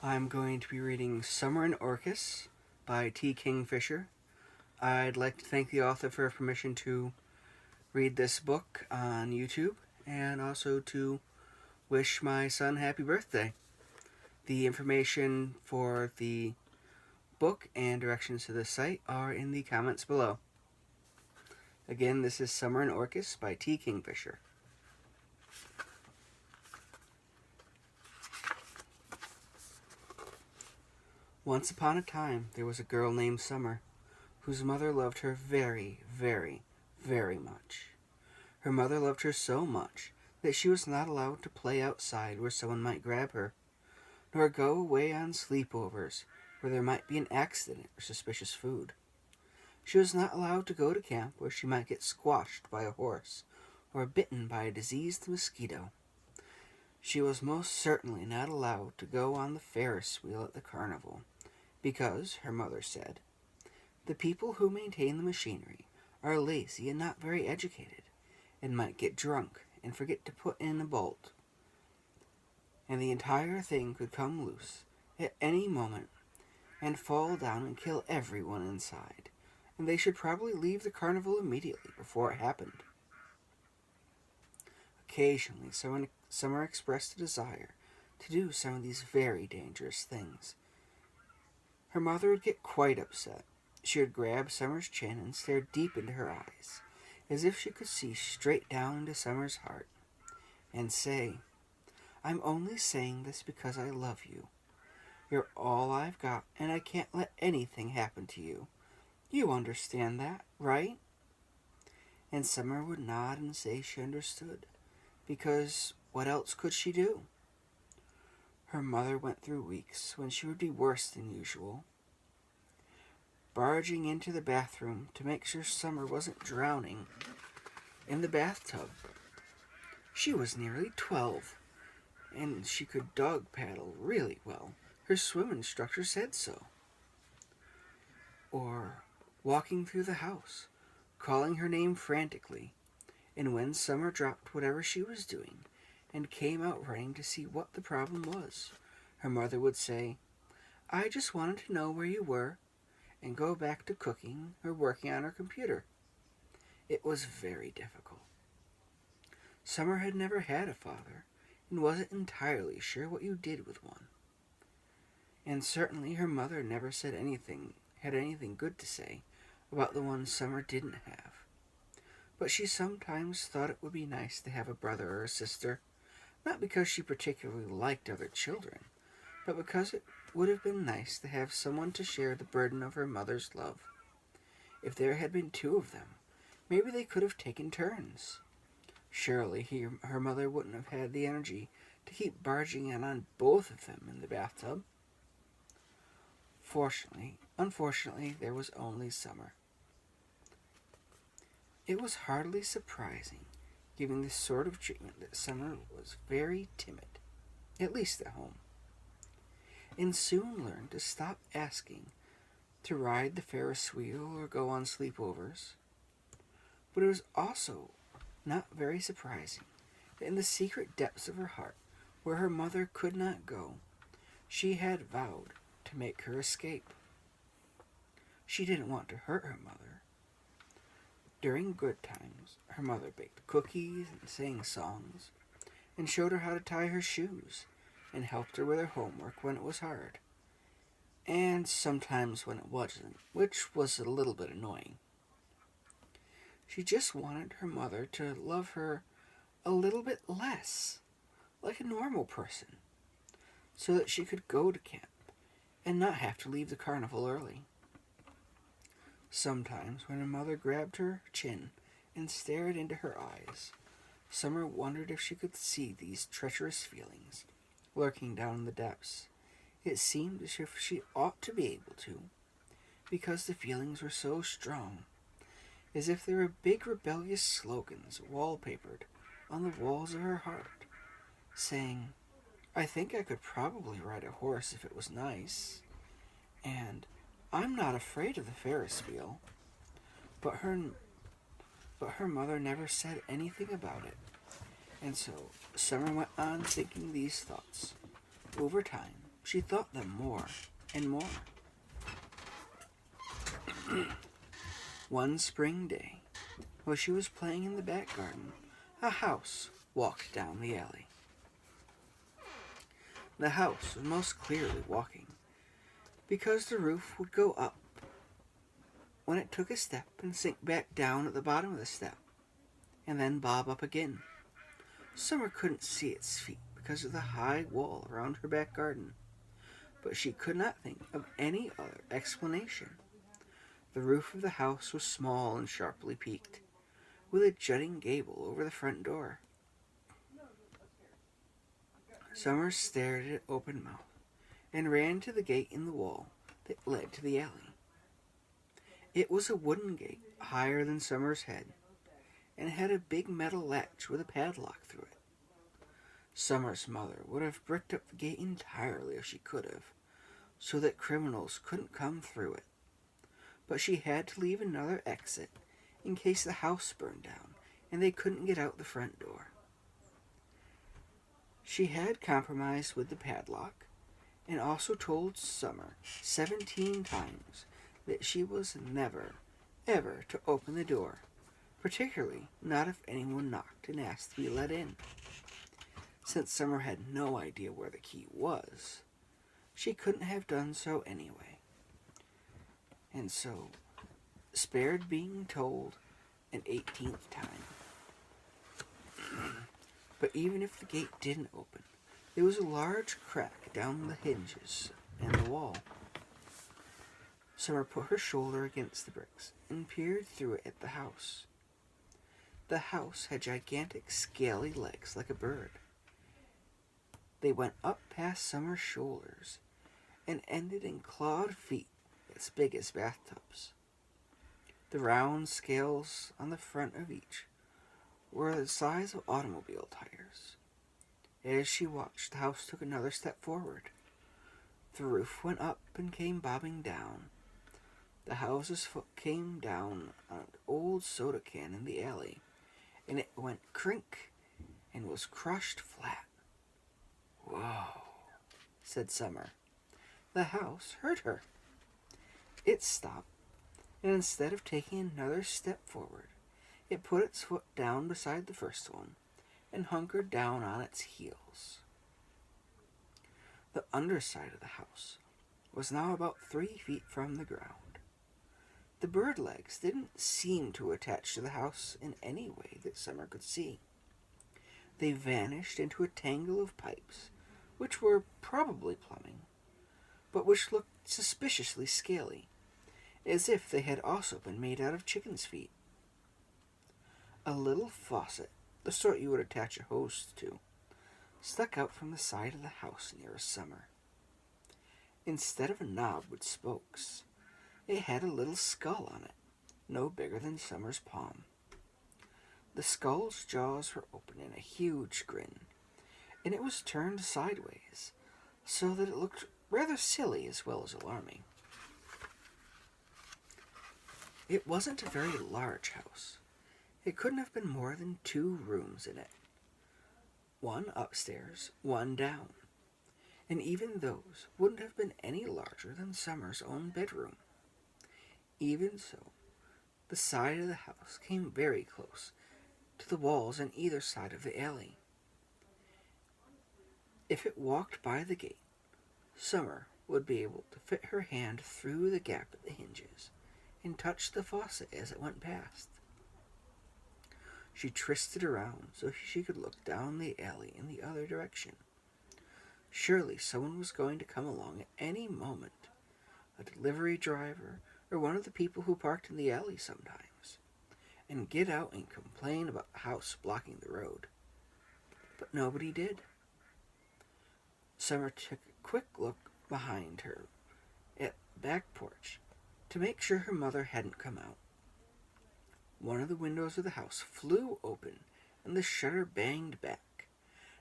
I'm going to be reading Summer in Orcus by Kingfisher. I'd like to thank the author for permission to read this book on YouTube and also to wish my son happy birthday. The information for the book and directions to the site are in the comments below. Again, this is Summer in Orcus by Kingfisher. Once upon a time, there was a girl named Summer, whose mother loved her very, very, very much. Her mother loved her so much that she was not allowed to play outside where someone might grab her, nor go away on sleepovers where there might be an accident or suspicious food. She was not allowed to go to camp where she might get squashed by a horse or bitten by a diseased mosquito. She was most certainly not allowed to go on the Ferris wheel at the carnival, because, her mother said, the people who maintain the machinery are lazy and not very educated, and might get drunk and forget to put in a bolt, and the entire thing could come loose at any moment and fall down and kill everyone inside, and they should probably leave the carnival immediately before it happened. Occasionally, Summer expressed a desire to do some of these very dangerous things. Her mother would get quite upset. She would grab Summer's chin and stare deep into her eyes, as if she could see straight down into Summer's heart, and say, I'm only saying this because I love you. You're all I've got, and I can't let anything happen to you. You understand that, right? And Summer would nod and say she understood, because what else could she do? Her mother went through weeks when she would be worse than usual, barging into the bathroom to make sure Summer wasn't drowning in the bathtub. She was nearly 12, and she could dog paddle really well. Her swim instructor said so. Or walking through the house, calling her name frantically, and when Summer dropped whatever she was doing and came out running to see what the problem was, her mother would say, I just wanted to know where you were, and go back to cooking or working on her computer. It was very difficult. Summer had never had a father, and wasn't entirely sure what you did with one. And certainly her mother never had anything good to say about the one Summer didn't have. But she sometimes thought it would be nice to have a brother or a sister, not because she particularly liked other children, but because it would have been nice to have someone to share the burden of her mother's love. If there had been two of them, maybe they could have taken turns. Surely her mother wouldn't have had the energy to keep barging in on both of them in the bathtub. Unfortunately, there was only Summer. It was hardly surprising, given this sort of treatment, that Summer was very timid, at least at home, and soon learned to stop asking to ride the Ferris wheel or go on sleepovers. But it was also not very surprising that in the secret depths of her heart, where her mother could not go, she had vowed to make her escape. She didn't want to hurt her mother. During good times, her mother baked cookies and sang songs, and showed her how to tie her shoes, and helped her with her homework when it was hard, and sometimes when it wasn't, which was a little bit annoying. She just wanted her mother to love her a little bit less, like a normal person, so that she could go to camp and not have to leave the carnival early. Sometimes, when her mother grabbed her chin and stared into her eyes, Summer wondered if she could see these treacherous feelings lurking down in the depths. It seemed as if she ought to be able to, because the feelings were so strong, as if they were big rebellious slogans wallpapered on the walls of her heart, saying, I think I could probably ride a horse if it was nice, and I'm not afraid of the Ferris wheel. But her mother never said anything about it, and so Summer went on thinking these thoughts over time, she thought them more and more. One spring day, while she was playing in the back garden, a house walked down the alley. The house was most clearly walking, because the roof would go up when it took a step and sink back down at the bottom of the step, and then bob up again. Summer couldn't see its feet because of the high wall around her back garden, but she could not think of any other explanation. The roof of the house was small and sharply peaked, with a jutting gable over the front door. Summer stared at it open mouthed and ran to the gate in the wall that led to the alley. It was a wooden gate higher than Summer's head, and had a big metal latch with a padlock through it. Summer's mother would have bricked up the gate entirely if she could have, so that criminals couldn't come through it. But she had to leave another exit in case the house burned down and they couldn't get out the front door. She had compromised with the padlock, and also told Summer 17 times that she was never, ever to open the door, particularly not if anyone knocked and asked to be let in. Since Summer had no idea where the key was, she couldn't have done so anyway, and so spared being told an 18th time. But even if the gate didn't open, there was a large crack down the hinges and the wall. Summer put her shoulder against the bricks and peered through it at the house. The house had gigantic, scaly legs like a bird. They went up past Summer's shoulders and ended in clawed feet as big as bathtubs. The round scales on the front of each were the size of automobile tires. As she watched, the house took another step forward. The roof went up and came bobbing down. The house's foot came down on an old soda can in the alley, and it went crink and was crushed flat. "Whoa," said Summer. The house hurt her. It stopped, and instead of taking another step forward, it put its foot down beside the first one and hunkered down on its heels. The underside of the house was now about 3 feet from the ground. The bird legs didn't seem to attach to the house in any way that Summer could see. They vanished into a tangle of pipes, which were probably plumbing, but which looked suspiciously scaly, as if they had also been made out of chicken's feet. A little faucet, the sort you would attach a hose to, stuck out from the side of the house near Summer. Instead of a knob with spokes, it had a little skull on it, no bigger than Summer's palm. The skull's jaws were open in a huge grin, and it was turned sideways, so that it looked rather silly as well as alarming. It wasn't a very large house. It couldn't have been more than 2 rooms in it. One upstairs, one down, and even those wouldn't have been any larger than Summer's own bedroom. Even so, the side of the house came very close to the walls on either side of the alley. If it walked by the gate, Summer would be able to fit her hand through the gap at the hinges and touch the faucet as it went past. She twisted around so she could look down the alley in the other direction. Surely someone was going to come along at any moment, a delivery driver or one of the people who parked in the alley sometimes, and get out and complain about the house blocking the road. But nobody did. Summer took a quick look behind her at the back porch to make sure her mother hadn't come out. One of the windows of the house flew open, and the shutter banged back.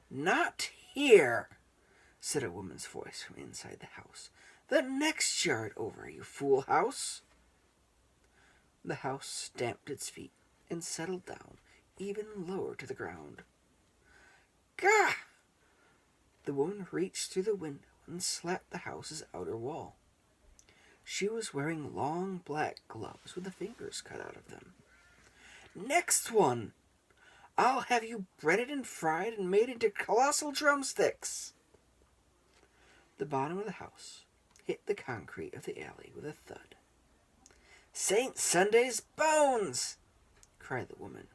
"Not here," said a woman's voice from inside the house. "The next yard over, you fool house." The house stamped its feet and settled down even lower to the ground. "Gah!" The woman reached through the window and slapped the house's outer wall. She was wearing long black gloves with the fingers cut out of them. "Next one! I'll have you breaded and fried and made into colossal drumsticks!" The bottom of the house hit the concrete of the alley with a thud. "Saint Sunday's bones!" cried the woman,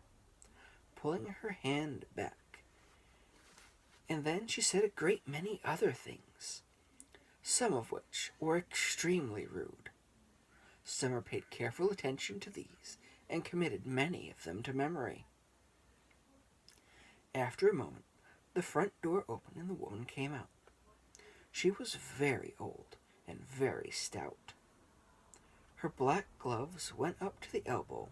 pulling her hand back. And then she said a great many other things, some of which were extremely rude. Summer paid careful attention to these and committed many of them to memory. After a moment, the front door opened and the woman came out. She was very old and very stout. Her black gloves went up to the elbow,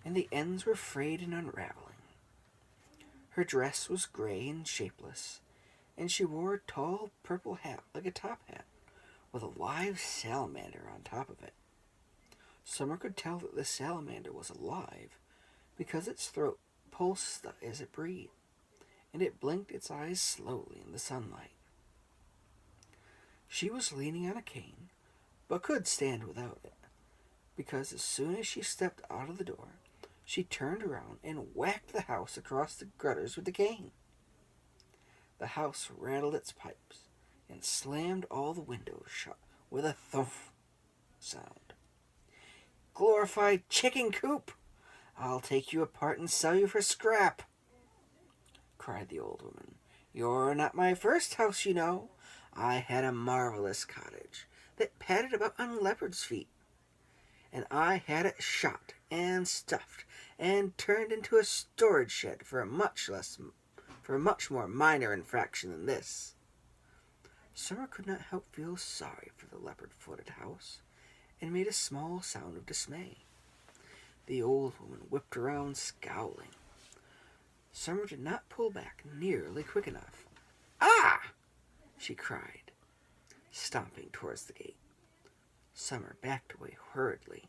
and the ends were frayed and unraveling. Her dress was gray and shapeless, and she wore a tall purple hat like a top hat, with a live salamander on top of it. Summer could tell that the salamander was alive because its throat pulsed as it breathed, and it blinked its eyes slowly in the sunlight. She was leaning on a cane, but could stand without it, because as soon as she stepped out of the door, she turned around and whacked the house across the gutters with the cane. The house rattled its pipes and slammed all the windows shut with a thump sound. "Glorified chicken coop! I'll take you apart and sell you for scrap!" cried the old woman. "You're not my first house, you know. I had a marvelous cottage that padded about on leopard's feet, and I had it shot and stuffed and turned into a storage shed for a much more minor infraction than this." Summer could not help feel sorry for the leopard-footed house, and made a small sound of dismay. The old woman whipped around, scowling. Summer did not pull back nearly quick enough. "Ah!" she cried, stomping towards the gate. Summer backed away hurriedly.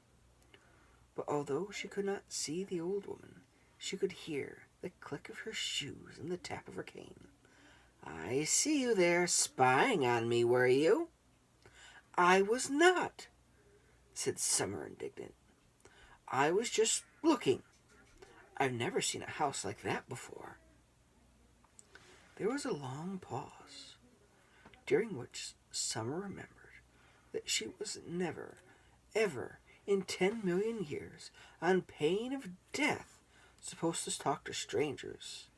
But although she could not see the old woman, she could hear the click of her shoes and the tap of her cane. "I see you there, spying on me, were you?" "I was not," said Summer, indignant. "I was just looking. I've never seen a house like that before." There was a long pause, during which Summer remembered that she was never, ever, in 10 million years, on pain of death, supposed to talk to strangers.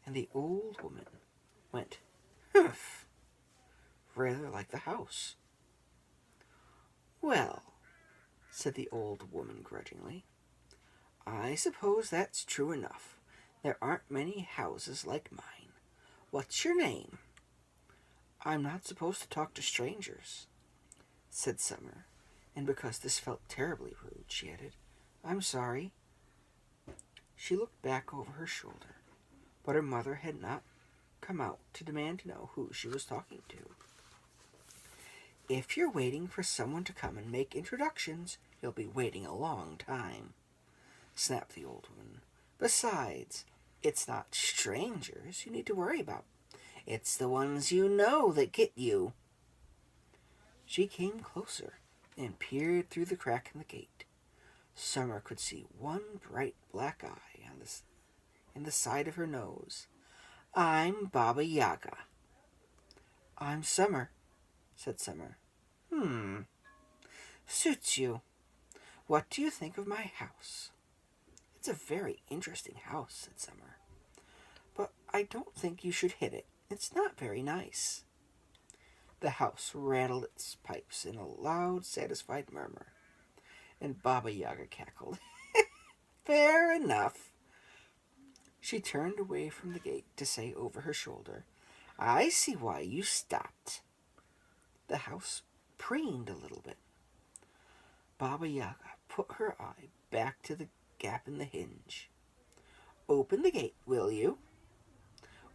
And the old woman went, "Humph," rather like the house. "Well," said the old woman grudgingly, "I suppose that's true enough. There aren't many houses like mine. What's your name?" "I'm not supposed to talk to strangers," said Summer, and because this felt terribly rude, she added, "I'm sorry." She looked back over her shoulder, but her mother had not come out to demand to know who she was talking to. "If you're waiting for someone to come and make introductions, you'll be waiting a long time," snapped the old woman. "Besides, it's not strangers you need to worry about. It's the ones you know that get you." She came closer and peered through the crack in the gate. Summer could see one bright black eye in the side of her nose. "I'm Baba Yaga." "I'm Summer," said Summer. Suits you. What do you think of my house?" "It's a very interesting house," said Summer. "But I don't think you should hit it. It's not very nice." The house rattled its pipes in a loud, satisfied murmur, and Baba Yaga cackled. "Fair enough." She turned away from the gate to say over her shoulder, "I see why you stopped." The house preened a little bit. Baba Yaga put her eye back to the gap in the hinge. "Open the gate, will you?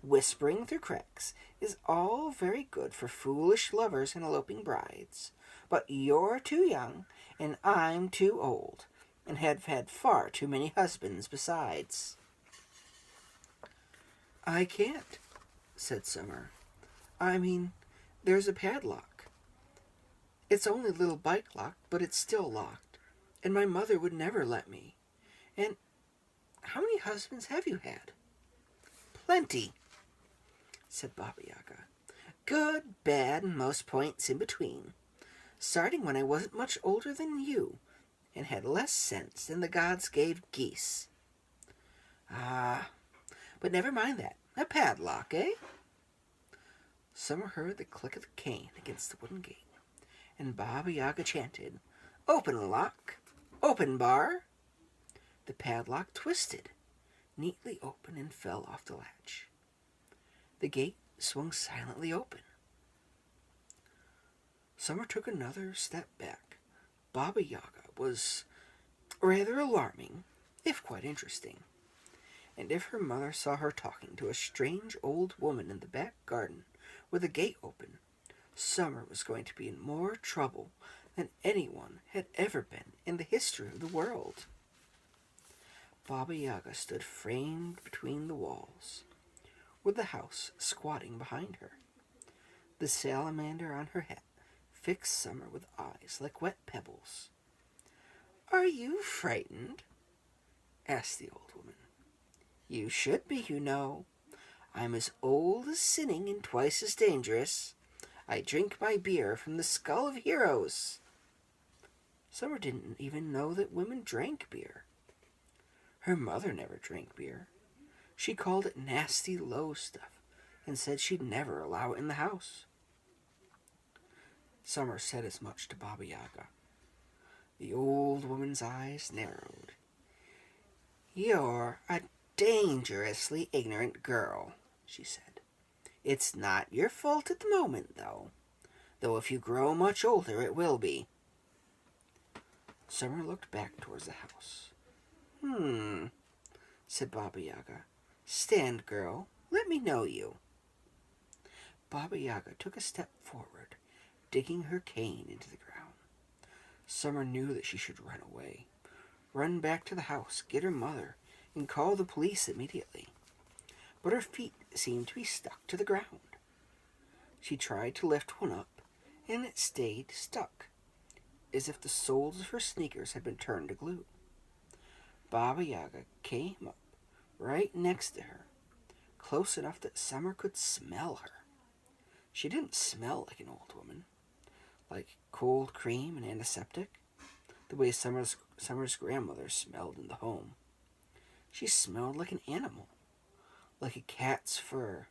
Whispering through cracks is all very good for foolish lovers and eloping brides, but you're too young, and I'm too old, and have had far too many husbands besides." "I can't," said Summer. I mean, there's a padlock. It's only a little bike lock, but it's still locked. And my mother would never let me. And how many husbands have you had?" "Plenty," said Baba Yaga. "Good, bad, and most points in between. Starting when I wasn't much older than you, and had less sense than the gods gave geese." "Ah, but never mind that. A padlock, eh?" Summer heard the click of the cane against the wooden gate, and Baba Yaga chanted, "Open lock, open bar." The padlock twisted, neatly open, and fell off the latch. The gate swung silently open. Summer took another step back. Baba Yaga was rather alarming, if quite interesting. And if her mother saw her talking to a strange old woman in the back garden with the gate open, Summer was going to be in more trouble than anyone had ever been in the history of the world. Baba Yaga stood framed between the walls, with the house squatting behind her. The salamander on her hat fixed Summer with eyes like wet pebbles. "Are you frightened?" asked the old woman. "You should be, you know. I'm as old as sinning and twice as dangerous. I drink my beer from the skull of heroes." Summer didn't even know that women drank beer. Her mother never drank beer. She called it nasty, low stuff and said she'd never allow it in the house. Summer said as much to Baba Yaga. The old woman's eyes narrowed. "You're a dangerously ignorant girl," she said. "It's not your fault at the moment, though if you grow much older it will be." Summer looked back towards the house. Said Baba Yaga. "Stand, girl. Let me know you." Baba Yaga took a step forward, digging her cane into the ground. Summer knew that she should run away, run back to the house, get her mother, and call the police immediately. But her feet seemed to be stuck to the ground. She tried to lift one up, and it stayed stuck, as if the soles of her sneakers had been turned to glue. Baba Yaga came up right next to her, close enough that Summer could smell her. She didn't smell like an old woman, like cold cream and antiseptic, the way Summer's grandmother smelled in the home. She smelled like an animal, like a cat's fur,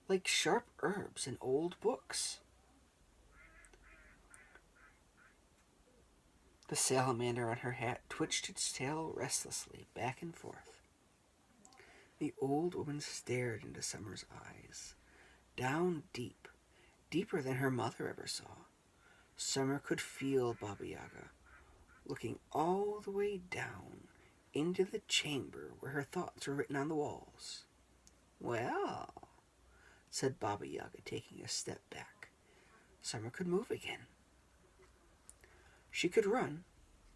like sharp herbs and old books. The salamander on her hat twitched its tail restlessly back and forth. The old woman stared into Summer's eyes, down deep, deeper than her mother ever saw. Summer could feel Baba Yaga looking all the way down into the chamber where her thoughts were written on the walls. "Well," said Baba Yaga, taking a step back. Summer could move again. She could run,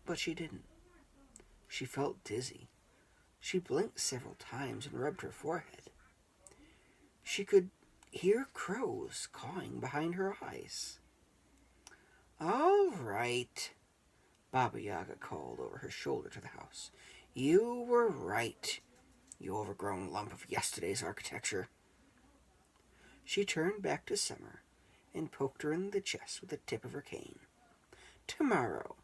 but she didn't. She felt dizzy. She blinked several times and rubbed her forehead. She could hear crows cawing behind her eyes. "All right," Baba Yaga called over her shoulder to the house. "You were right, you overgrown lump of yesterday's architecture." She turned back to Summer and poked her in the chest with the tip of her cane. "Tomorrow.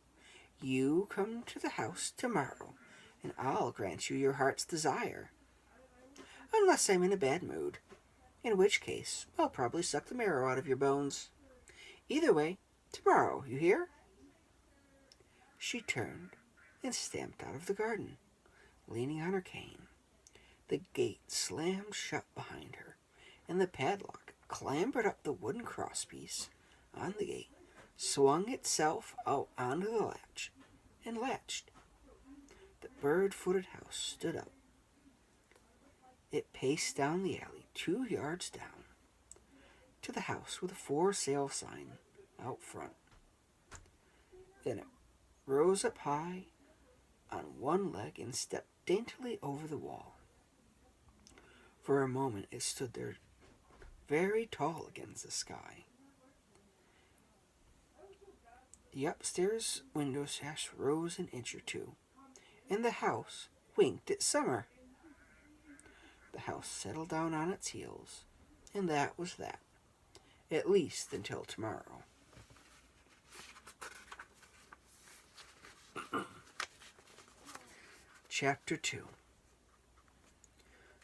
You come to the house tomorrow, and I'll grant you your heart's desire. Unless I'm in a bad mood, in which case I'll probably suck the marrow out of your bones. Either way, tomorrow, you hear?" She turned and stamped out of the garden, leaning on her cane. The gate slammed shut behind her, and the padlock clambered up the wooden crosspiece on the gate, swung itself out onto the latch, and latched. The bird-footed house stood up. It paced down the alley 2 yards down to the house with a for sale sign out front. Then it rose up high on one leg and stepped daintily over the wall. For a moment it stood there very tall against the sky. The upstairs window sash rose an inch or two, and the house winked at summer. The house settled down on its heels, and that was that, at least until tomorrow. Chapter 2.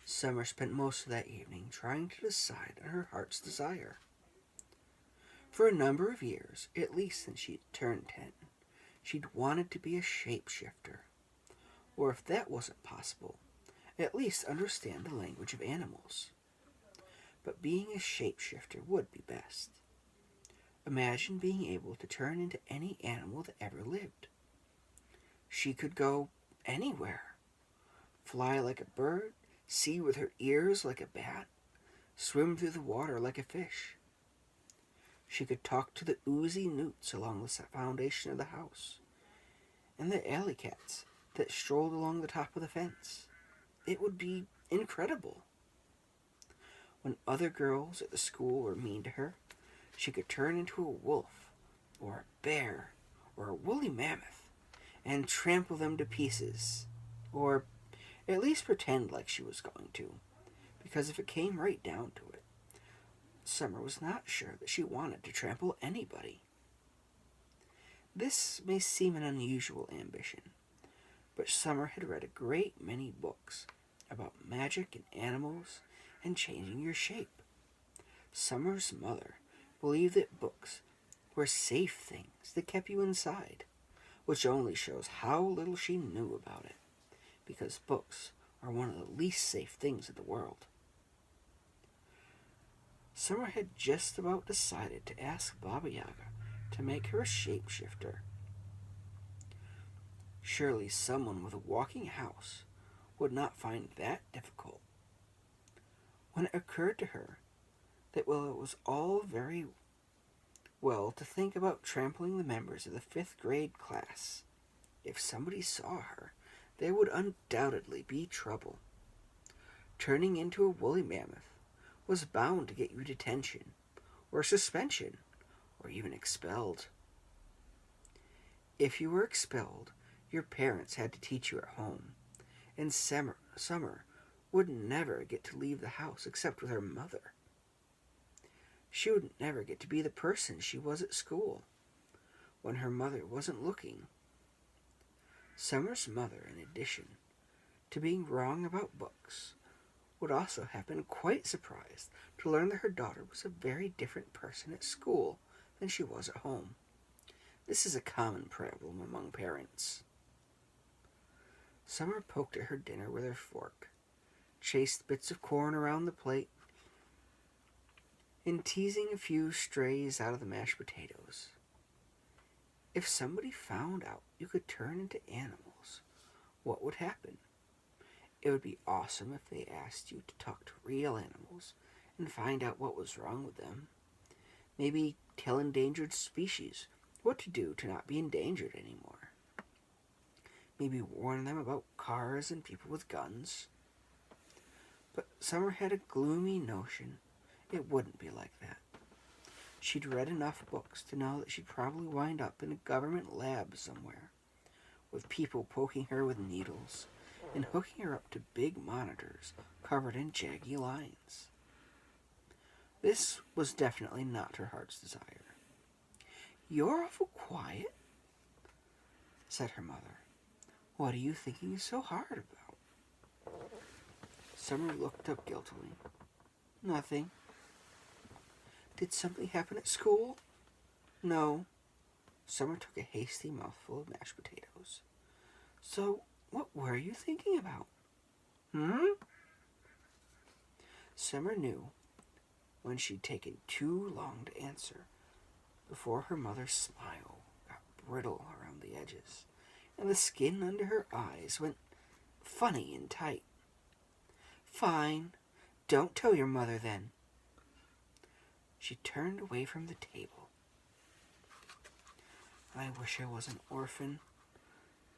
Summer spent most of that evening trying to decide on her heart's desire. For a number of years, at least since she'd turned 10, she'd wanted to be a shapeshifter. Or if that wasn't possible, at least understand the language of animals. But being a shapeshifter would be best. Imagine being able to turn into any animal that ever lived. She could go anywhere. Fly like a bird, see with her ears like a bat, swim through the water like a fish. She could talk to the oozy newts along the foundation of the house, and the alley cats that strolled along the top of the fence. It would be incredible. When other girls at the school were mean to her, she could turn into a wolf, or a bear, or a woolly mammoth, and trample them to pieces, or at least pretend like she was going to, because if it came right down to it, Summer was not sure that she wanted to trample anybody. This may seem an unusual ambition, but Summer had read a great many books about magic and animals and changing your shape. Summer's mother believed that books were safe things that kept you inside, which only shows how little she knew about it, because books are one of the least safe things in the world. Summer had just about decided to ask Baba Yaga to make her a shapeshifter. Surely someone with a walking house would not find that difficult. When it occurred to her that while it was all very well to think about trampling the members of the 5th grade class, if somebody saw her, there would undoubtedly be trouble. Turning into a woolly mammoth was bound to get you detention, or suspension, or even expelled. If you were expelled, your parents had to teach you at home, and Summer would never get to leave the house except with her mother. She would never get to be the person she was at school, when her mother wasn't looking. Summer's mother, in addition to being wrong about books, would also have been quite surprised to learn that her daughter was a very different person at school than she was at home. This is a common problem among parents. Summer poked at her dinner with her fork, chased bits of corn around the plate, and teasing a few strays out of the mashed potatoes. If somebody found out you could turn into animals, what would happen? It would be awesome if they asked you to talk to real animals and find out what was wrong with them. Maybe tell endangered species what to do to not be endangered anymore. Maybe warn them about cars and people with guns. But Summer had a gloomy notion it wouldn't be like that. She'd read enough books to know that she'd probably wind up in a government lab somewhere, with people poking her with needles and hooking her up to big monitors covered in jaggy lines. This was definitely not her heart's desire. "You're awful quiet," said her mother. "What are you thinking so hard about?" Summer looked up guiltily. "Nothing." "Did something happen at school?" "No." Summer took a hasty mouthful of mashed potatoes. "So, what were you thinking about?" Summer knew when she'd taken too long to answer before her mother's smile got brittle around the edges, and the skin under her eyes went funny and tight. "Fine. Don't tell your mother then." She turned away from the table. "I wish I was an orphan,"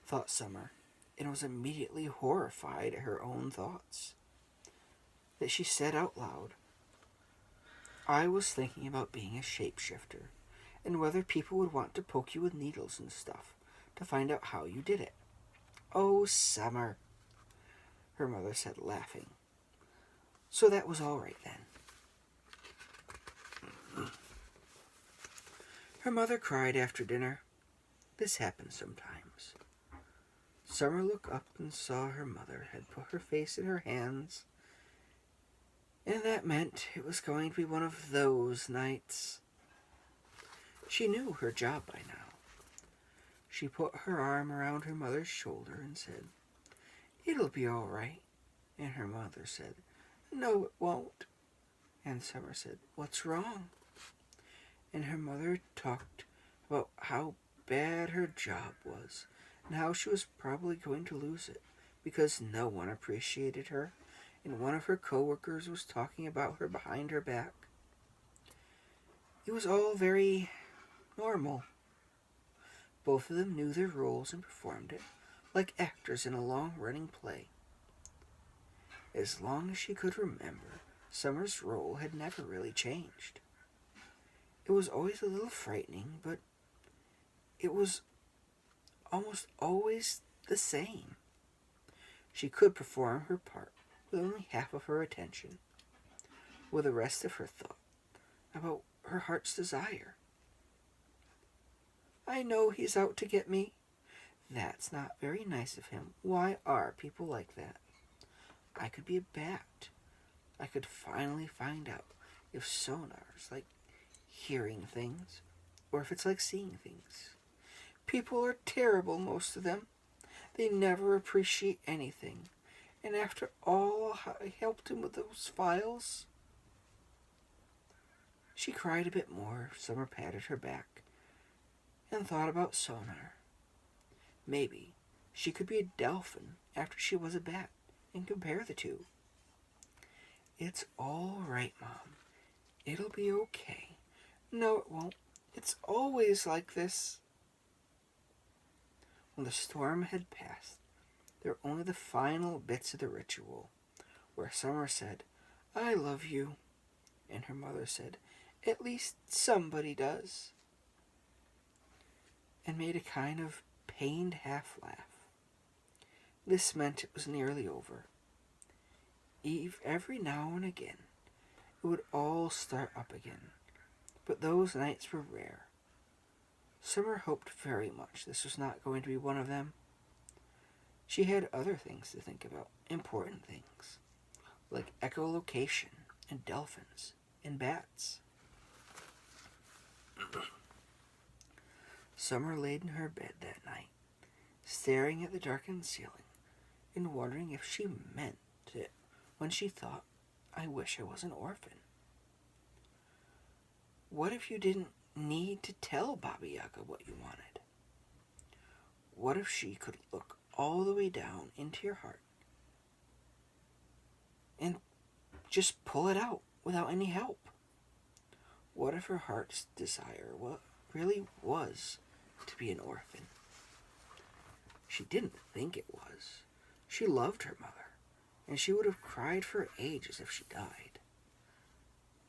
thought Summer, and was immediately horrified at her own thoughts. That she said out loud, I was thinking about being a shapeshifter, and whether people would want to poke you with needles and stuff to find out how you did it. Oh, Summer, her mother said, laughing. So that was all right then. Her mother cried after dinner. This happens sometimes. Summer looked up and saw her mother had put her face in her hands, and that meant it was going to be one of those nights. She knew her job by now. She put her arm around her mother's shoulder and said, "It'll be all right." And her mother said, "No, it won't." And Summer said, "What's wrong?" And her mother talked about how bad her job was and how she was probably going to lose it because no one appreciated her, and one of her coworkers was talking about her behind her back. It was all very normal. Both of them knew their roles and performed it like actors in a long-running play. As long as she could remember, Summer's role had never really changed. It was always a little frightening, but it was almost always the same. She could perform her part with only half of her attention, with the rest of her thought about her heart's desire. "I know he's out to get me." "That's not very nice of him. Why are people like that?" "I could be a bat. I could finally find out if sonar's like hearing things, or if it's like seeing things. People are terrible, most of them. They never appreciate anything. And after all, I helped him with those files." She cried a bit more. Summer patted her back and thought about sonar. Maybe she could be a dolphin after she was a bat and compare the two. "It's all right, Mom. It'll be okay." "No, it won't. It's always like this." When the storm had passed, there were only the final bits of the ritual, where Summer said, "I love you," and her mother said, "At least somebody does," and made a kind of pained half-laugh. This meant it was nearly over. Every now and again, it would all start up again, but those nights were rare. Summer hoped very much this was not going to be one of them. She had other things to think about, important things, like echolocation and dolphins and bats. Summer laid in her bed that night, staring at the darkened ceiling and wondering if she meant it when she thought, "I wish I was an orphan." What if you didn't need to tell Baba Yaga what you wanted? What if she could look all the way down into your heart and just pull it out without any help? What if her heart's desire really was to be an orphan? She didn't think it was. She loved her mother, and she would have cried for ages if she died.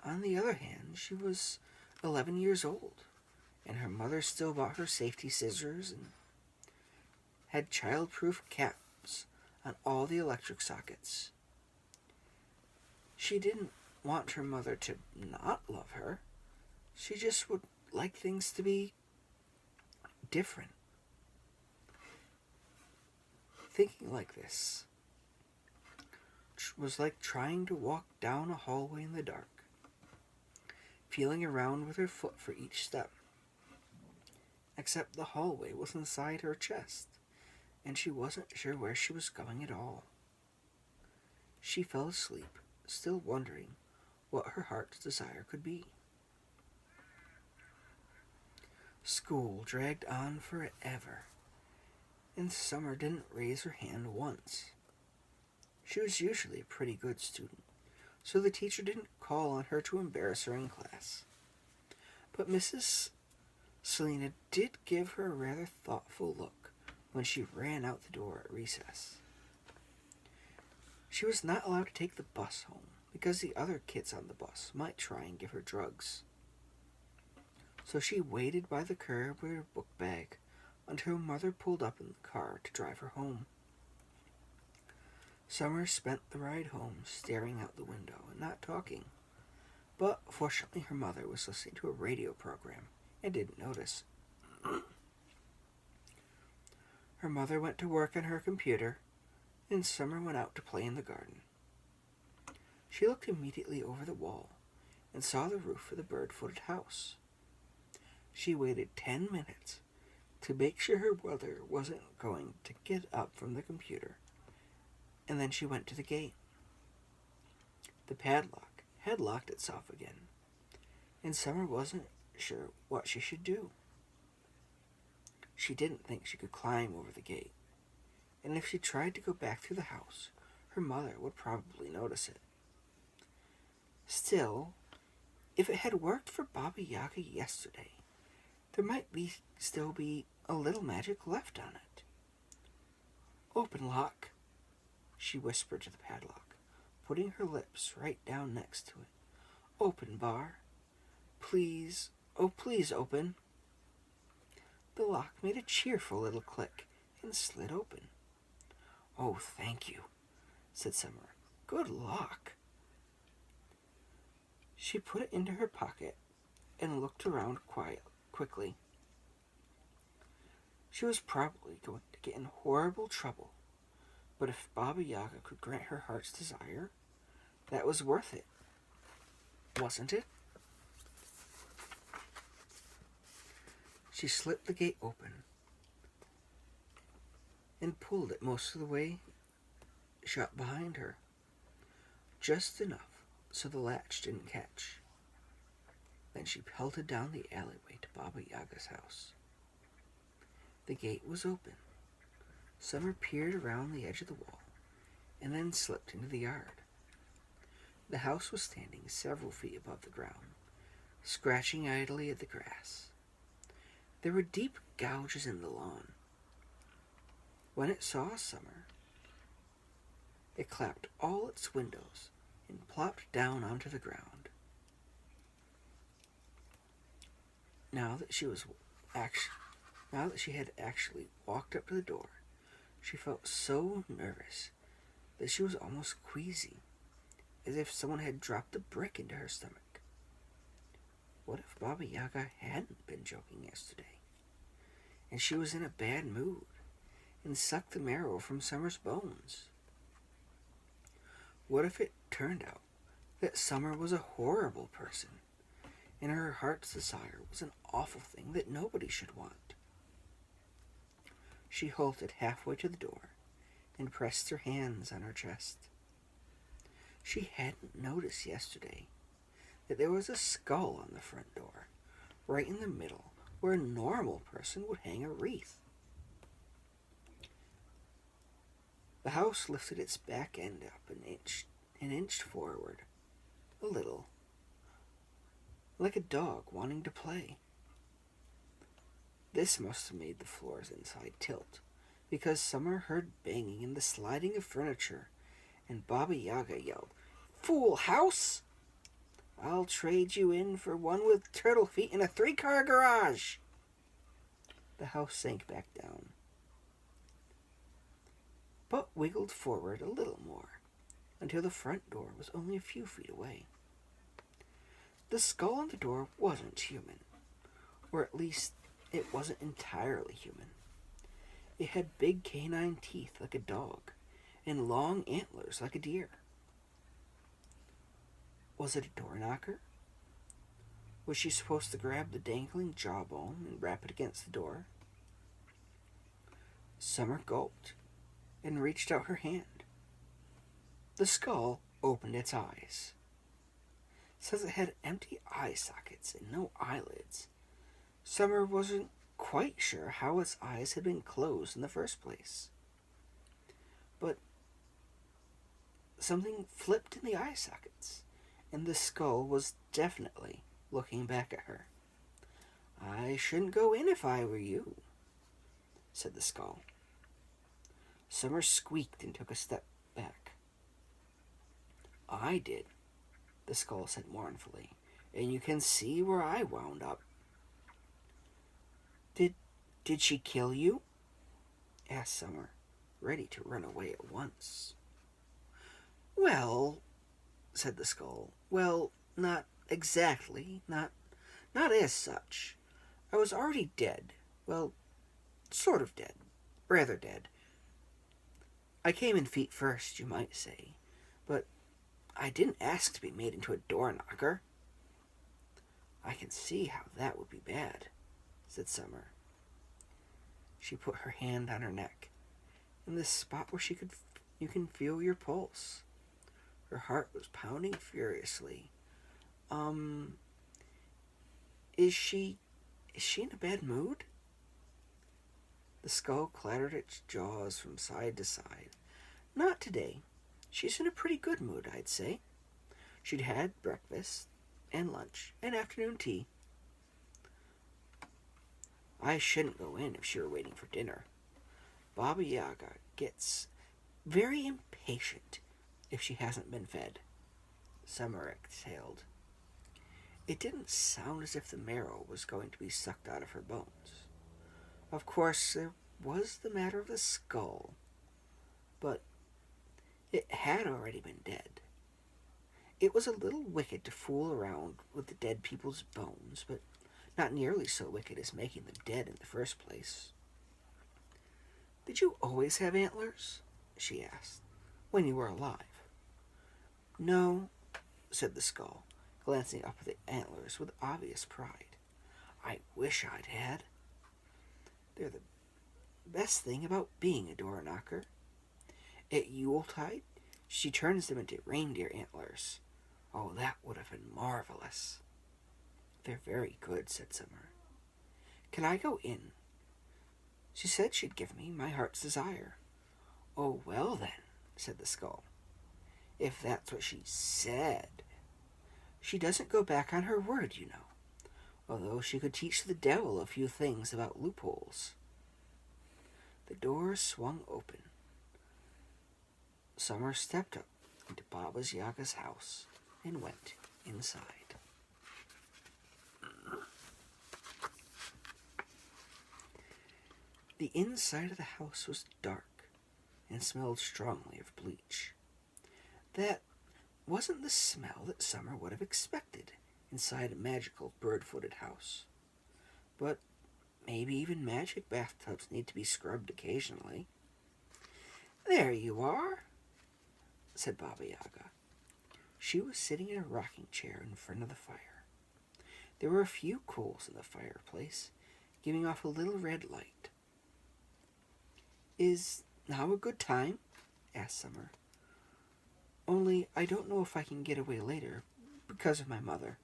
On the other hand, she was 11 years old, and her mother still bought her safety scissors and had child-proof caps on all the electric sockets. She didn't want her mother to not love her. She just would like things to be different. Thinking like this was like trying to walk down a hallway in the dark, feeling around with her foot for each step. Except the hallway was inside her chest, and she wasn't sure where she was going at all. She fell asleep, still wondering what her heart's desire could be. School dragged on forever, and Summer didn't raise her hand once. She was usually a pretty good student, so the teacher didn't call on her to embarrass her in class. But Mrs. Selena did give her a rather thoughtful look when she ran out the door at recess. She was not allowed to take the bus home, because the other kids on the bus might try and give her drugs. So she waited by the curb with her book bag until her mother pulled up in the car to drive her home. Summer spent the ride home staring out the window and not talking. But fortunately her mother was listening to a radio program and didn't notice. Her mother went to work on her computer, and Summer went out to play in the garden. She looked immediately over the wall and saw the roof of the bird-footed house. She waited 10 minutes to make sure her brother wasn't going to get up from the computer, and then she went to the gate. The padlock had locked itself again, and Summer wasn't sure what she should do. She didn't think she could climb over the gate, and if she tried to go back through the house, her mother would probably notice it. Still, if it had worked for Baba Yaga yesterday, there might still be a little magic left on it. "Open, lock," she whispered to the padlock, putting her lips right down next to it. "Open, bar. Please, oh please open." The lock made a cheerful little click and slid open. "Oh, thank you," said Summer. "Good luck." She put it into her pocket and looked around quickly. She was probably going to get in horrible trouble, but if Baba Yaga could grant her heart's desire, that was worth it, wasn't it? She slipped the gate open and pulled it most of the way shut behind her, just enough so the latch didn't catch. Then she pelted down the alleyway to Baba Yaga's house. The gate was open. Summer peered around the edge of the wall and then slipped into the yard. The house was standing several feet above the ground, scratching idly at the grass. There were deep gouges in the lawn. When it saw Summer, it clapped all its windows and plopped down onto the ground. Now that she had actually walked up to the door, she felt so nervous that she was almost queasy, as if someone had dropped a brick into her stomach. What if Baba Yaga hadn't been joking yesterday, and she was in a bad mood, and sucked the marrow from Summer's bones? What if it turned out that Summer was a horrible person, and her heart's desire was an awful thing that nobody should want? She halted halfway to the door and pressed her hands on her chest. She hadn't noticed yesterday that there was a skull on the front door, right in the middle, where a normal person would hang a wreath. The house lifted its back end up an inch forward, a little, like a dog wanting to play. This must have made the floors inside tilt, because Summer heard banging and the sliding of furniture, and Baba Yaga yelled, "Fool house! I'll trade you in for one with turtle feet in a 3-car garage!" The house sank back down, but wiggled forward a little more, until the front door was only a few feet away. The skull on the door wasn't human, or at least it wasn't entirely human. It had big canine teeth like a dog, and long antlers like a deer. Was it a door knocker? Was she supposed to grab the dangling jawbone and wrap it against the door? Summer gulped and reached out her hand. The skull opened its eyes. It says it had empty eye sockets and no eyelids. Summer wasn't quite sure how its eyes had been closed in the first place. But something flipped in the eye sockets, and the skull was definitely looking back at her. "I shouldn't go in if I were you," said the skull. Summer squeaked and took a step back. "I did," the skull said mournfully, and you can see where I wound up. Did she kill you? Asked Summer, ready to run away at once. Well, said the skull, well, not exactly, not as such. I was already dead. Well, sort of dead. Rather dead. I came in feet first, you might say, but I didn't ask to be made into a door knocker. I can see how that would be bad, said Summer. She put her hand on her neck, in the spot where you can feel your pulse. Her heart was pounding furiously. Is she in a bad mood? The skull clattered its jaws from side to side. Not today. She's in a pretty good mood, I'd say. She'd had breakfast and lunch and afternoon tea. I shouldn't go in if she were waiting for dinner. Baba Yaga gets very impatient if she hasn't been fed. Summer exhaled. It didn't sound as if the marrow was going to be sucked out of her bones. Of course, there was the matter of the skull, but it had already been dead. It was a little wicked to fool around with the dead people's bones, but not nearly so wicked as making them dead in the first place. Did you always have antlers? She asked. When you were alive? No, said the skull, glancing up at the antlers with obvious pride. I wish I'd had. They're the best thing about being a door knocker. At Yuletide, she turns them into reindeer antlers. Oh, that would have been marvelous. They're very good, said Summer. Can I go in? She said she'd give me my heart's desire. Oh, well then, said the skull. If that's what she said. She doesn't go back on her word, you know, although she could teach the devil a few things about loopholes. The door swung open. Summer stepped up into Baba Yaga's house and went inside. The inside of the house was dark and smelled strongly of bleach. That wasn't the smell that Summer would have expected inside a magical bird-footed house. But maybe even magic bathtubs need to be scrubbed occasionally. There you are, said Baba Yaga. She was sitting in a rocking chair in front of the fire. There were a few coals in the fireplace, giving off a little red light. Is now a good time? Asked Summer. Only I don't know if I can get away later because of my mother.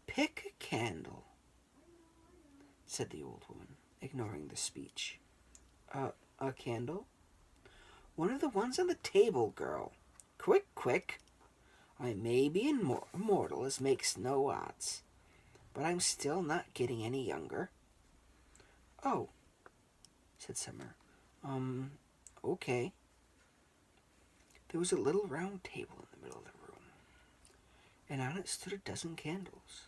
Pick a candle, said the old woman, ignoring the speech. A candle? One of the ones on the table, girl. Quick, quick. I may be immortal as makes no odds, but I'm still not getting any younger. Oh, said Summer. Okay. There was a little round table in the middle of the room, and on it stood a dozen candles.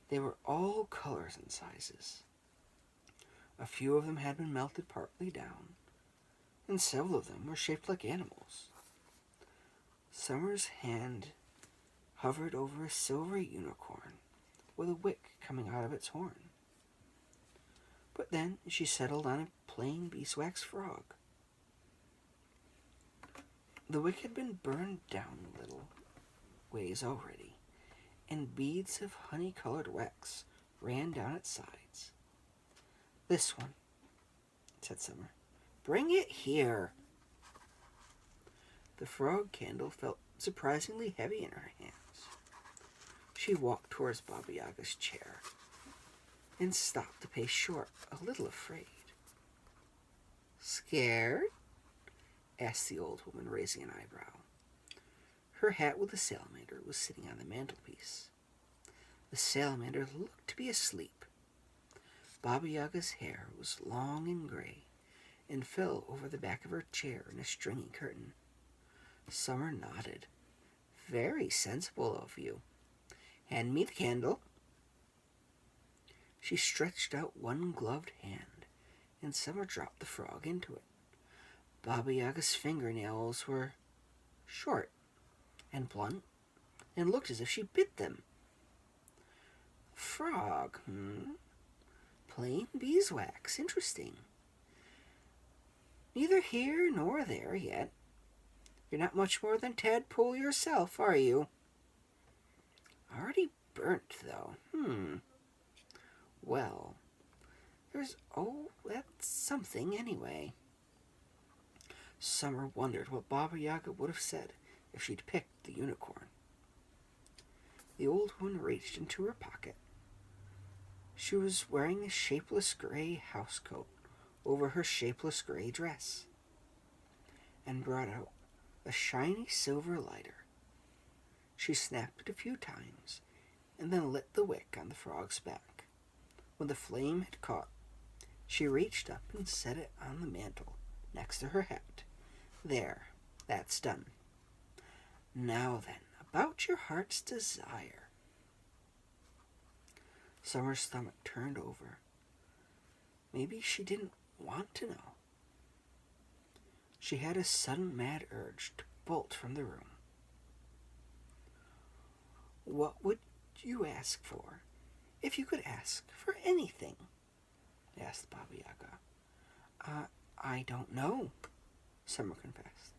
They were all colors and sizes. A few of them had been melted partly down, and several of them were shaped like animals. Summer's hand hovered over a silver unicorn with a wick coming out of its horn. But then she settled on a plain beeswax frog. The wick had been burned down a little ways already, and beads of honey-colored wax ran down its sides. This one, said Summer. Bring it here. The frog candle felt surprisingly heavy in her hands. She walked towards Baba Yaga's chair and stopped to pay short, a little afraid. Scared? Asked the old woman, raising an eyebrow. Her hat with the salamander was sitting on the mantelpiece. The salamander looked to be asleep. Baba Yaga's hair was long and gray and fell over the back of her chair in a stringy curtain. Summer nodded, Very sensible of you. Hand me the candle." She stretched out one gloved hand, and Summer dropped the frog into it. Baba Yaga's fingernails were short and blunt, and looked as if she bit them. Frog, plain beeswax, interesting. Neither here nor there yet. You're not much more than tadpole yourself, are you? Already burnt, though. Well, that's something anyway. Summer wondered what Baba Yaga would have said if she'd picked the unicorn. The old woman reached into her pocket. She was wearing a shapeless gray housecoat over her shapeless gray dress, and brought out a shiny silver lighter. She snapped it a few times, and then lit the wick on the frog's back. When the flame had caught, she reached up and set it on the mantel next to her hat. There, that's done. Now then, about your heart's desire. Summer's stomach turned over. Maybe she didn't want to know. She had a sudden mad urge to bolt from the room. What would you ask for if you could ask for anything? Asked Baba Yaga. I don't know, Summer confessed.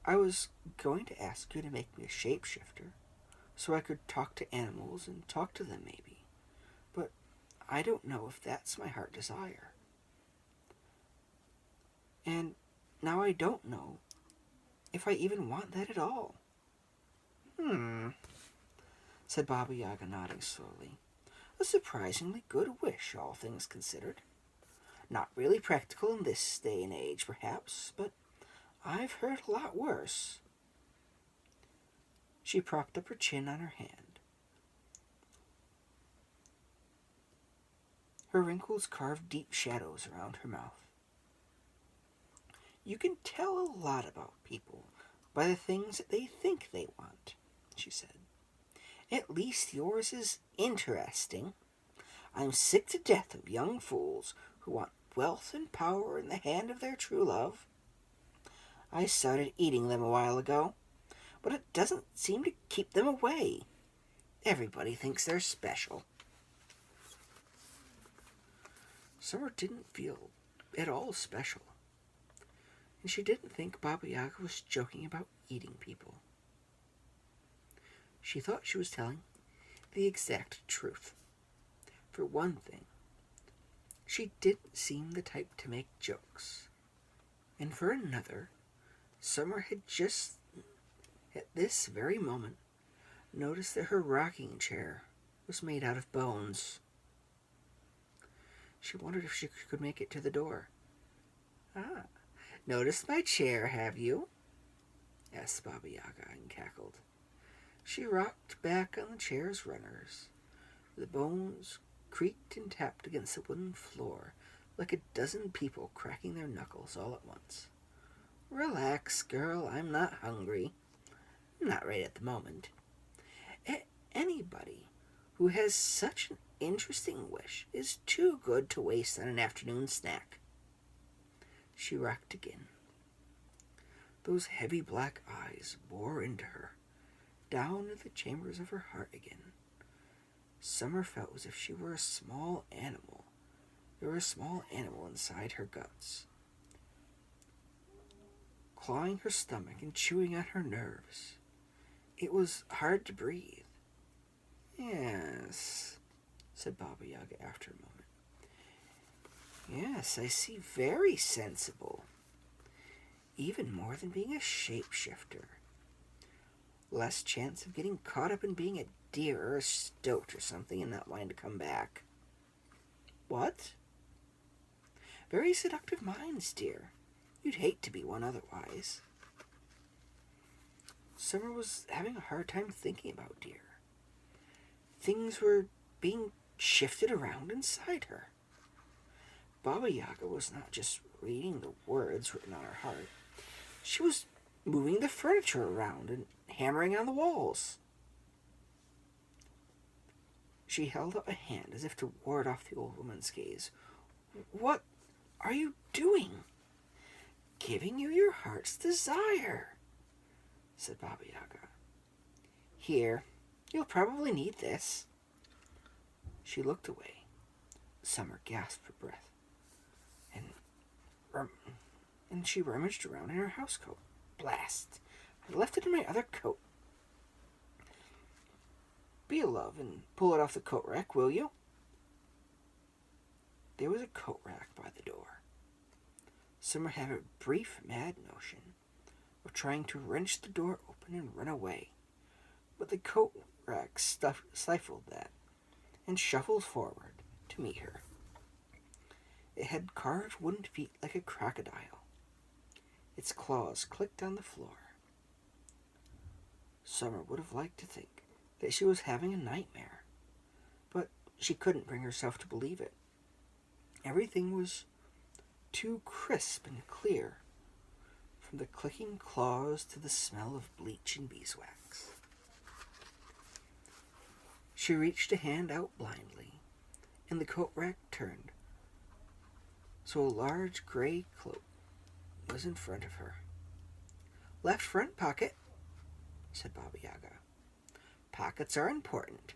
I was going to ask you to make me a shapeshifter, so I could talk to animals and talk to them maybe. But I don't know if that's my heart desire. And now I don't know if I even want that at all. Said Baba Yaga, nodding slowly. A surprisingly good wish, all things considered. Not really practical in this day and age, perhaps, but I've heard a lot worse. She propped up her chin on her hand. Her wrinkles carved deep shadows around her mouth. You can tell a lot about people by the things that they think they want, she said. At least yours is interesting. I'm sick to death of young fools who want wealth and power in the hand of their true love. I started eating them a while ago, but it doesn't seem to keep them away. Everybody thinks they're special. Summer didn't feel at all special, and she didn't think Baba Yaga was joking about eating people. She thought she was telling the exact truth. For one thing, she didn't seem the type to make jokes. And for another, Summer had just, at this very moment, noticed that her rocking chair was made out of bones. She wondered if she could make it to the door. Noticed my chair, have you? Asked Baba Yaga and cackled. She rocked back on the chair's runners. The bones creaked and tapped against the wooden floor like a dozen people cracking their knuckles all at once. Relax, girl, I'm not hungry. Not right at the moment. Anybody who has such an interesting wish is too good to waste on an afternoon snack. She rocked again. Those heavy black eyes bore into her, down into the chambers of her heart again. Summer felt as if she were a small animal. There were a small animal inside her guts, clawing her stomach and chewing at her nerves. It was hard to breathe. Yes, said Baba Yaga after a moment. Yes, I see. Very sensible. Even more than being a shapeshifter. Less chance of getting caught up in being a deer or a stoat or something and not wanting to come back. What? Very seductive minds, dear. You'd hate to be one otherwise. Summer was having a hard time thinking about deer. Things were being shifted around inside her. Baba Yaga was not just reading the words written on her heart. She was moving the furniture around and hammering on the walls. She held out a hand as if to ward off the old woman's gaze. "What are you doing?" "Giving you your heart's desire," said Baba Yaga. "Here, you'll probably need this." She looked away. Summer gasped for breath, and she rummaged around in her housecoat. "Blast! I left it in my other coat." "Be a love and pull it off the coat rack, will you?" There was a coat rack by the door. Summer had a brief, mad notion of trying to wrench the door open and run away, but the coat rack stifled that and shuffled forward to meet her. It had carved wooden feet like a crocodile. Its claws clicked on the floor. Summer would have liked to think that she was having a nightmare, but she couldn't bring herself to believe it. Everything was too crisp and clear, from the clicking claws to the smell of bleach and beeswax. She reached a hand out blindly, and the coat rack turned, so a large gray cloak was in front of her. "Left front pocket," said Baba Yaga. "Pockets are important.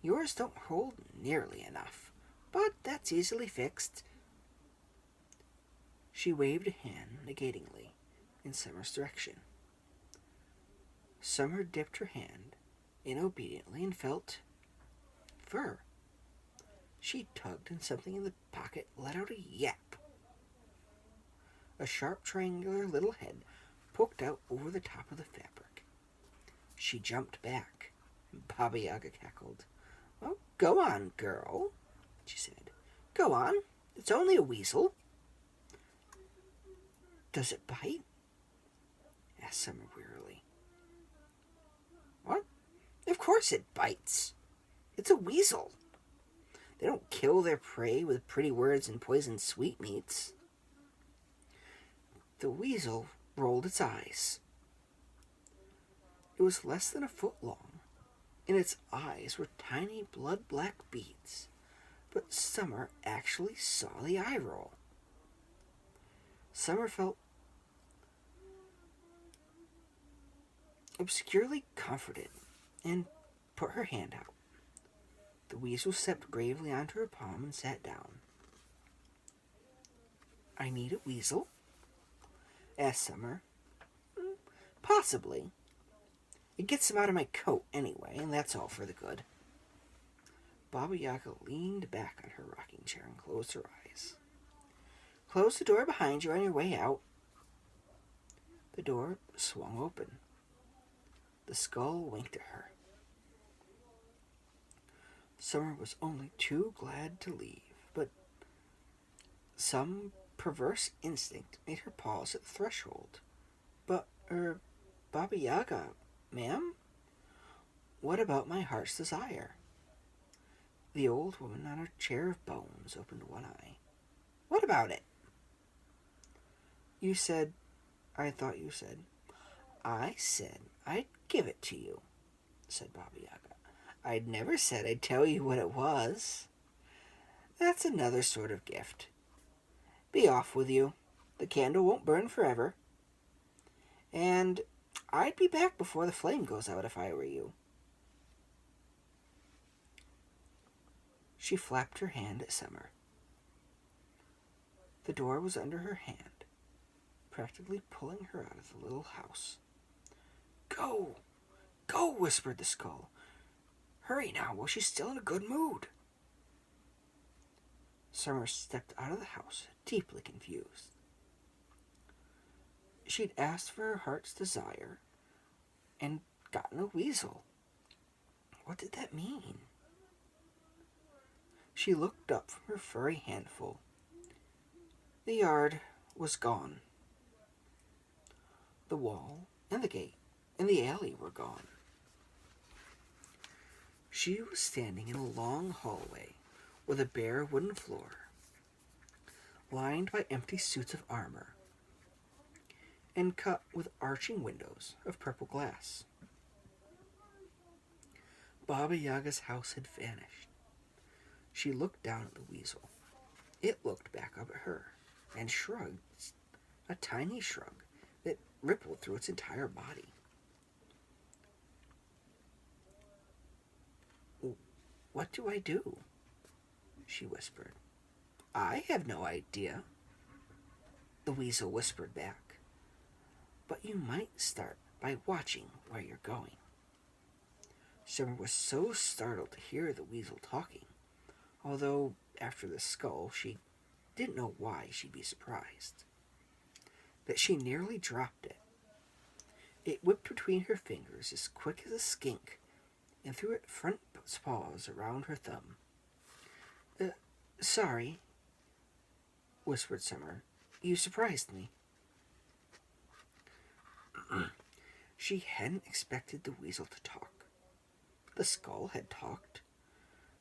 Yours don't hold nearly enough, but that's easily fixed." She waved a hand negatingly in Summer's direction. Summer dipped her hand in obediently and felt fur. She tugged, and something in the pocket let out a yap. A sharp, triangular little head poked out over the top of the fabric. She jumped back. Baba Yaga cackled. "Well, go on, girl," she said. "Go on. It's only a weasel." "Does it bite?" asked Summer wearily. "What? Of course it bites. It's a weasel. They don't kill their prey with pretty words and poisoned sweetmeats." The weasel rolled its eyes. It was less than a foot long, and its eyes were tiny blood-black beads, but Summer actually saw the eye roll. Summer felt obscurely comforted and put her hand out. The weasel stepped gravely onto her palm and sat down. "I need a weasel?" asked Summer. "Possibly. It gets them out of my coat anyway, and that's all for the good." Baba Yaga leaned back on her rocking chair and closed her eyes. "Close the door behind you on your way out." The door swung open. The skull winked at her. Summer was only too glad to leave, but some perverse instinct made her pause at the threshold. "But, Baba Yaga, ma'am? What about my heart's desire?" The old woman on her chair of bones opened one eye. "What about it?" I thought you said. "I said I'd give it to you," said Baba Yaga. "I'd never said I'd tell you what it was. That's another sort of gift. Be off with you. The candle won't burn forever. And I'd be back before the flame goes out if I were you." She flapped her hand at Summer. The door was under her hand, practically pulling her out of the little house. "Go! Go!" whispered the skull. "Hurry now, while she's still in a good mood." Summer stepped out of the house, deeply confused. She'd asked for her heart's desire and gotten a weasel. What did that mean? She looked up from her furry handful. The yard was gone. The wall and the gate and the alley were gone. She was standing in a long hallway with a bare wooden floor, lined by empty suits of armor, and cut with arching windows of purple glass. Baba Yaga's house had vanished. She looked down at the weasel. It looked back up at her and shrugged, a tiny shrug that rippled through its entire body. "What do I do?" she whispered. "I have no idea," the weasel whispered back. "But you might start by watching where you're going." Summer was so startled to hear the weasel talking, although after the skull she didn't know why she'd be surprised, that she nearly dropped it. It whipped between her fingers as quick as a skink and threw its front paws around her thumb. Sorry," whispered Summer. "You surprised me." She hadn't expected the weasel to talk. The skull had talked.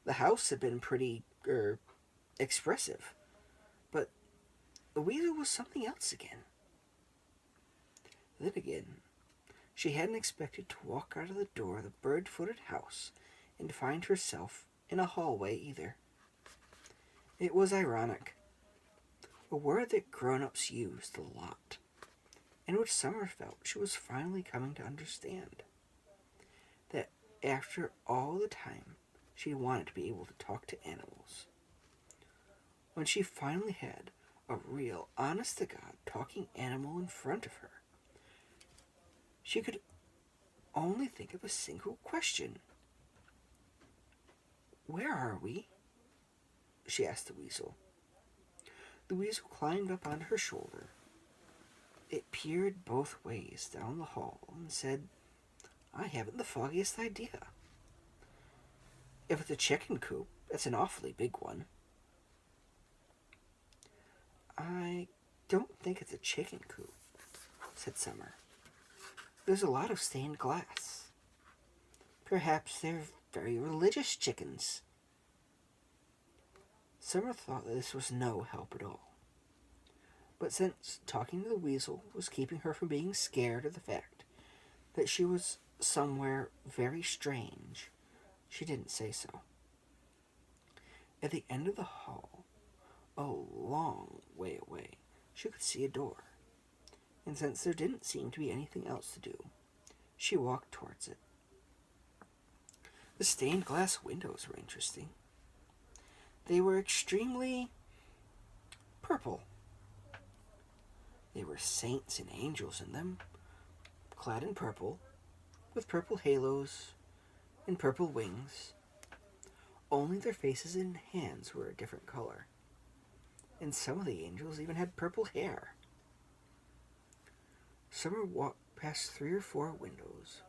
The house had been pretty, expressive. But the weasel was something else again. Then again, she hadn't expected to walk out of the door of the bird-footed house and find herself in a hallway either. It was ironic. A word that grown-ups used a lot, and which Summer felt she was finally coming to understand. That after all the time she wanted to be able to talk to animals, when she finally had a real, honest-to-God talking animal in front of her, she could only think of a single question. "Where are we?" she asked the weasel. The weasel climbed up on her shoulder. It peered both ways down the hall and said, "I haven't the foggiest idea. If it's a chicken coop, it's an awfully big one." "I don't think it's a chicken coop," said Summer. "There's a lot of stained glass. Perhaps they're very religious chickens." Summer thought that this was no help at all. But since talking to the weasel was keeping her from being scared of the fact that she was somewhere very strange, she didn't say so. At the end of the hall, a long way away, she could see a door. And since there didn't seem to be anything else to do, she walked towards it. The stained glass windows were interesting. They were extremely purple. There were saints and angels in them, clad in purple, with purple halos and purple wings. Only their faces and hands were a different color, and some of the angels even had purple hair. Summer walked past 3 or 4 windows,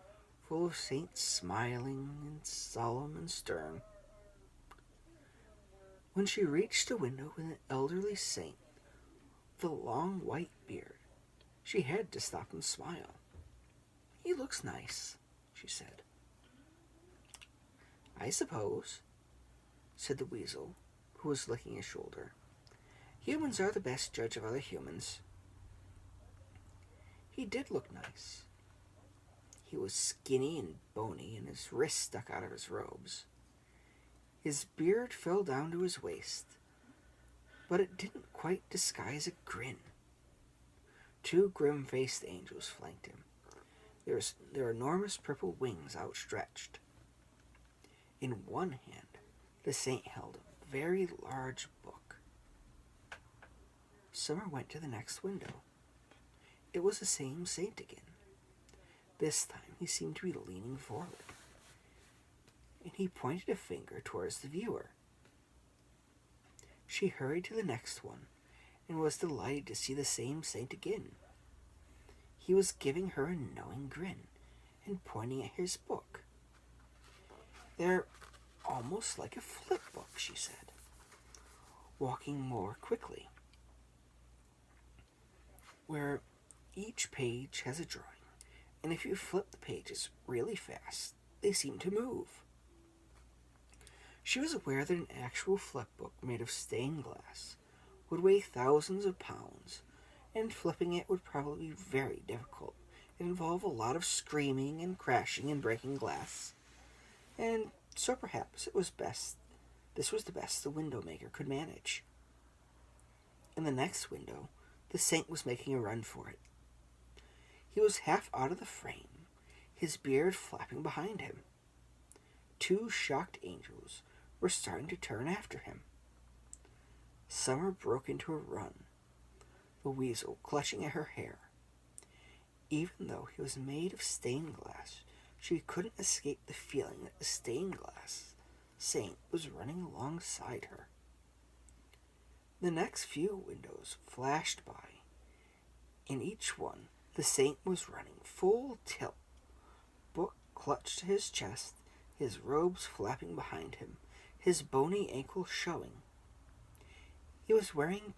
full of saints smiling and solemn and stern. When she reached a window with an elderly saint with a long white beard, she had to stop and smile. "He looks nice," she said. "I suppose," said the weasel, who was licking his shoulder. "Humans are the best judge of other humans." He did look nice. He was skinny and bony, and his wrists stuck out of his robes. His beard fell down to his waist, but it didn't quite disguise a grin. 2 grim-faced angels flanked him, their enormous purple wings outstretched. In one hand, the saint held a very large book. Summer went to the next window. It was the same saint again. This time he seemed to be leaning forward, and he pointed a finger towards the viewer. She hurried to the next one and was delighted to see the same saint again. He was giving her a knowing grin and pointing at his book. "They're almost like a flip book," she said, walking more quickly, "where each page has a drawing, and if you flip the pages really fast, they seem to move." She was aware that an actual flip book made of stained glass would weigh thousands of pounds and flipping it would probably be very difficult. It involved a lot of screaming and crashing and breaking glass, and so perhaps this was the best the window maker could manage. In the next window, the saint was making a run for it. He was half out of the frame, his beard flapping behind him. Two shocked angels were starting to turn after him. Summer broke into a run, the weasel clutching at her hair. Even though he was made of stained glass, she couldn't escape the feeling that the stained glass saint was running alongside her. The next few windows flashed by. In each one, the saint was running full tilt, book clutched to his chest, his robes flapping behind him, his bony ankles showing. He was wearing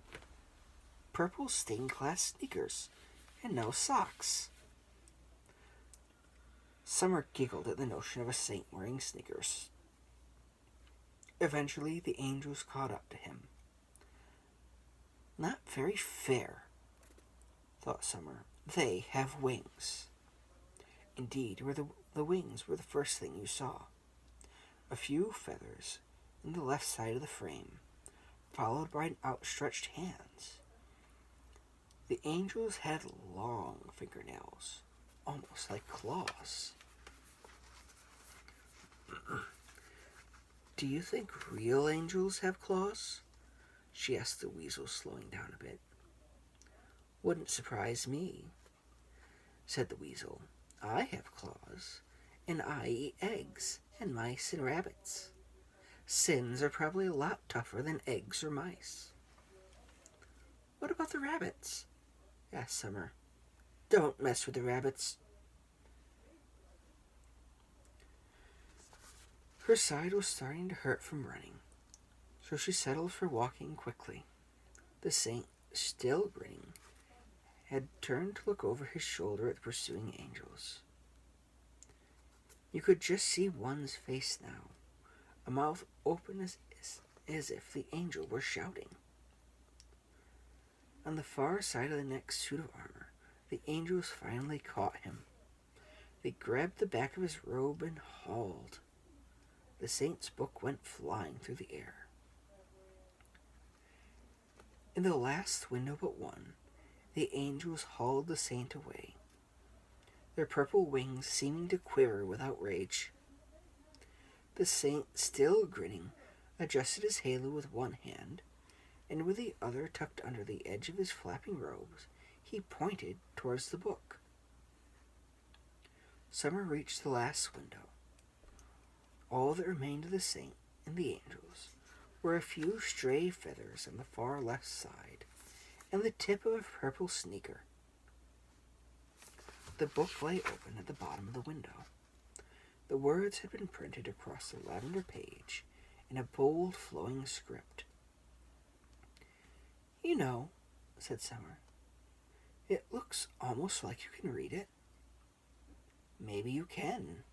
purple stained glass sneakers and no socks. Summer giggled at the notion of a saint wearing sneakers. Eventually, the angels caught up to him. Not very fair, thought Summer. They have wings. Indeed, the wings were the first thing you saw. A few feathers in the left side of the frame, followed by outstretched hands. The angels had long fingernails, almost like claws. Do you think real angels have claws? She asked the weasel, slowing down a bit. Wouldn't surprise me, said the weasel. I have claws, and I eat eggs and mice and rabbits. Sins are probably a lot tougher than eggs or mice. What about the rabbits? Asked Summer. Don't mess with the rabbits. Her side was starting to hurt from running, so she settled for walking quickly. The saint, still grinning, had turned to look over his shoulder at the pursuing angels. You could just see one's face now, a mouth open as if the angel were shouting. On the far side of the next suit of armor, the angels finally caught him. They grabbed the back of his robe and hauled. The saint's book went flying through the air. In the last window but one, the angels hauled the saint away, their purple wings seeming to quiver with outrage. The saint, still grinning, adjusted his halo with one hand, and with the other tucked under the edge of his flapping robes, he pointed towards the book. Summer reached the last window. All that remained of the saint and the angels were a few stray feathers on the far left side and the tip of a purple sneaker. The book lay open at the bottom of the window. The words had been printed across the lavender page in a bold, flowing script. You know, said Summer, it looks almost like you can read it. Maybe you can,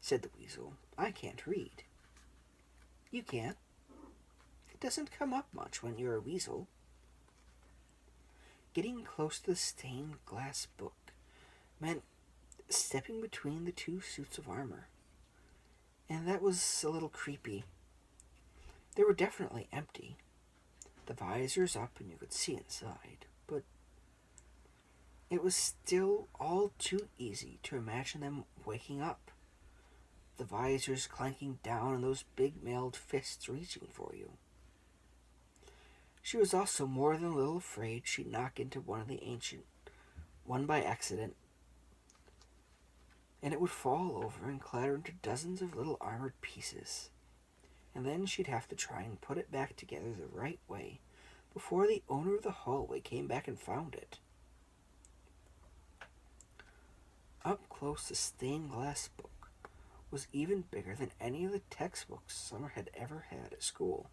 said the weasel. I can't read. You can't. It doesn't come up much when you're a weasel. Getting close to the stained glass book meant stepping between the two suits of armor, and that was a little creepy. They were definitely empty. The visors up and you could see inside, but it was still all too easy to imagine them waking up. The visors clanking down and those big mailed fists reaching for you. She was also more than a little afraid she'd knock into one of the ancient, one by accident, and it would fall over and clatter into dozens of little armored pieces, and then she'd have to try and put it back together the right way before the owner of the hallway came back and found it. Up close, the stained glass book was even bigger than any of the textbooks Summer had ever had at school.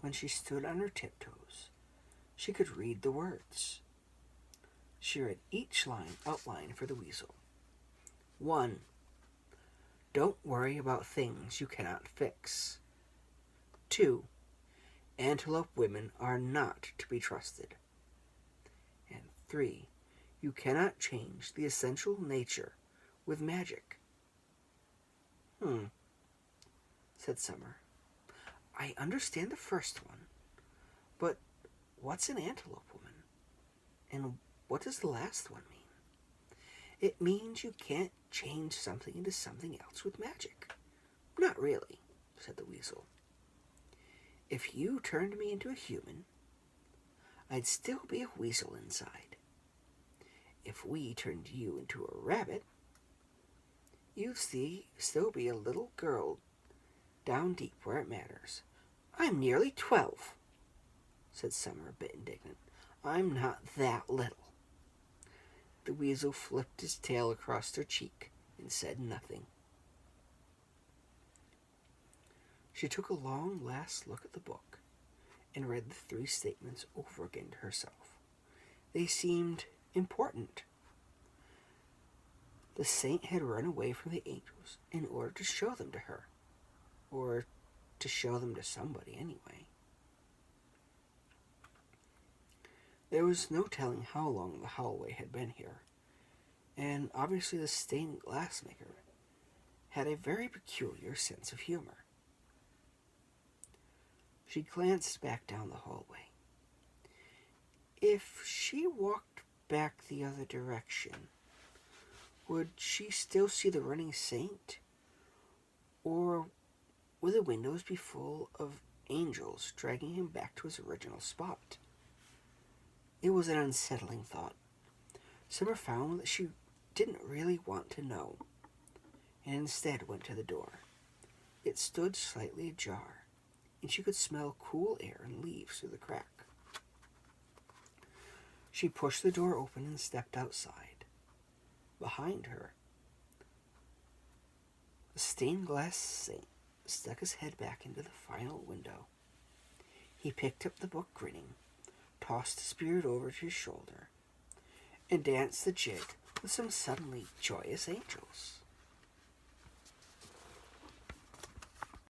When she stood on her tiptoes, she could read the words. She read each line outlined for the weasel. 1. Don't worry about things you cannot fix. 2. Antelope women are not to be trusted. 3. You cannot change the essential nature with magic. Said Summer. I understand the first one, but what's an antelope woman? And what does the last one mean? It means you can't change something into something else with magic. Not really, said the weasel. If you turned me into a human, I'd still be a weasel inside. If we turned you into a rabbit, you'd still be a little girl down deep where it matters. I'm nearly 12, said Summer, a bit indignant. I'm not that little. The weasel flipped his tail across her cheek and said nothing. She took a long last look at the book and read the 3 statements over again to herself. They seemed important. The saint had run away from the angels in order to show them to her, or to show them to somebody anyway. There was no telling how long the hallway had been here, and obviously the stained glass maker had a very peculiar sense of humor. She glanced back down the hallway. If she walked back the other direction, would she still see the running saint? Or would the windows be full of angels dragging him back to his original spot? It was an unsettling thought. Summer found that she didn't really want to know, and instead went to the door. It stood slightly ajar, and she could smell cool air and leaves through the crack. She pushed the door open and stepped outside. Behind her, the stained glass saint stuck his head back into the final window. He picked up the book grinning, tossed the spirit over to his shoulder, and danced the jig with some suddenly joyous angels.